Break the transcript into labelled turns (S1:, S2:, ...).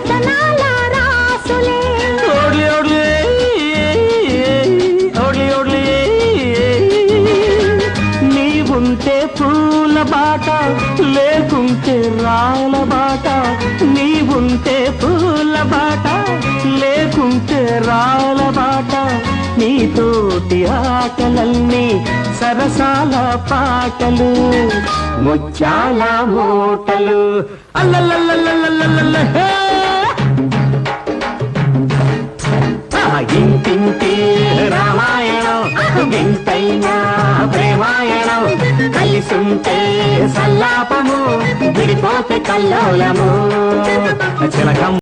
S1: వదనాల రాసులే
S2: ఓడ్లి ఓడ్లి ఓడ్లి ఓడ్లి నీవుంటే పూల బాట లేకుంటే రాల బాట నీవుంటే పూల బాట లేకుంటే రాల బాట నీతోటి ఆటలన్నీ సరసాల పాటలు ముత్యాల మూటలు అల్లల్లల్లల్లల్లల్ల ఇంటింటి రామాయణం ఇంతైనా ప్రేమాయణం కలిసుంటే సల్లాపము విడిపోతే కల్లోలము చిలకం